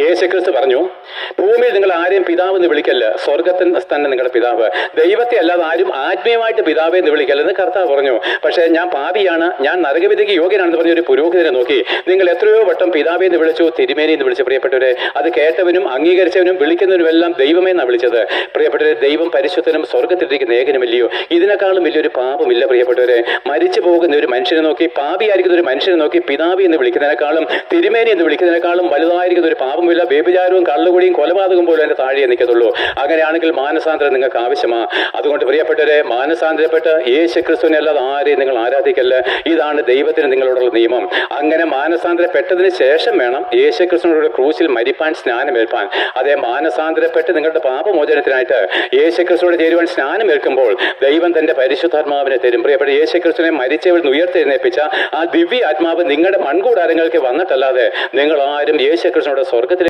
യേശുക്രിസ്തു പറഞ്ഞു, ഭൂമിയിൽ നിങ്ങൾ ആരെയും പിതാവ് എന്ന് വിളിക്കല്ല, സ്വർഗത്തിൽ തന്നെ നിങ്ങളുടെ പിതാവ്. ദൈവത്തെ അല്ലാതെ ആരും ആത്മീയമായിട്ട് പിതാവെ എന്ന് വിളിക്കല്ലെന്ന് കർത്താവ് പറഞ്ഞു. പക്ഷേ ഞാൻ പാപിയാണ്, ഞാൻ നരകവിധിക്ക് യോഗ്യനാണെന്ന് പറഞ്ഞ ഒരു പുരോഹിതനെ നോക്കി നിങ്ങൾ എത്രയോ വട്ടം പിതാവെ എന്ന് വിളിച്ചു, തിരുമേനി എന്ന് വിളിച്ചു. പ്രിയപ്പെട്ടവരെ, അത് കേട്ടവനും അംഗീകരിച്ചവനും വിളിക്കുന്നവനുമെല്ലാം ദൈവമേ എന്നാണ് വിളിച്ചത്. പ്രിയപ്പെട്ടവരെ, ദൈവം പരിശുദ്ധനും സ്വർഗത്തിലിരിക്കുന്ന ഏകനുമില്ലയോ? ഇതിനേക്കാളും വലിയൊരു പാപമില്ല. പ്രിയപ്പെട്ടവരെ, മരിച്ചു പോകുന്ന ഒരു മനുഷ്യനെ നോക്കി, പാപിയായിരിക്കുന്ന ഒരു മനുഷ്യനെ നോക്കി പിതാവി എന്ന് വിളിക്കുന്നതിനേക്കാളും തിരുമേനി എന്ന് വിളിക്കുന്നതിനേക്കാളും വലുതായിരിക്കുന്ന ഒരു പാപമില്ല. വ്യഭിചാരവും കള്ളുകുടിയും കൊലപാതകം പോലും അതിന്റെ താഴെ നിൽക്കത്തുള്ളൂ. അങ്ങനെയാണെങ്കിൽ മാനസാന്തരം നിങ്ങൾക്ക് ആവശ്യമാണ്. അതുകൊണ്ട് പ്രിയപ്പെട്ടവരെ, മാനസാന്തരപ്പെട്ട് യേശുക്രിസ്തുവിനെ അല്ലാതെ ആരെയും നിങ്ങൾ ആരാധിക്കല്ല. ഇതാണ് ദൈവത്തിന് നിങ്ങളോടുള്ള നിയമം. അങ്ങനെ മാനസാന്തരപ്പെട്ടതിന് ശേഷം വേണം യേശുക്രിസ്തുവിനോട് ക്രൂശിൽ മരിപ്പാൻ, സ്നാനമേൽപ്പാൻ. അതേ, മാനസാന്തരപ്പെട്ട് നിങ്ങളുടെ പാപമോചനത്തിനായിട്ട് യേശുക്രിസ്തുവോട് ചേരുവാൻ സ്നാനമേൽക്കുമ്പോൾ ദൈവം തന്റെ പരിശുദ്ധാത്മാവിനെ തരും. പ്രിയപ്പെട്ട, യേശുക്രിസ്തുവിനെ മരിച്ചവരിൽ നിന്ന് ഉയർത്തെഴുന്നേൽപ്പിച്ച ആ ദിവ്യ ആത്മാവ് നിങ്ങളുടെ മൺകൂടാരങ്ങൾക്ക് വന്നിട്ടല്ലാതെ നിങ്ങൾ ആരും യേശുക്രിസ്തുവിനോട് സ്വർഗത്തിൽ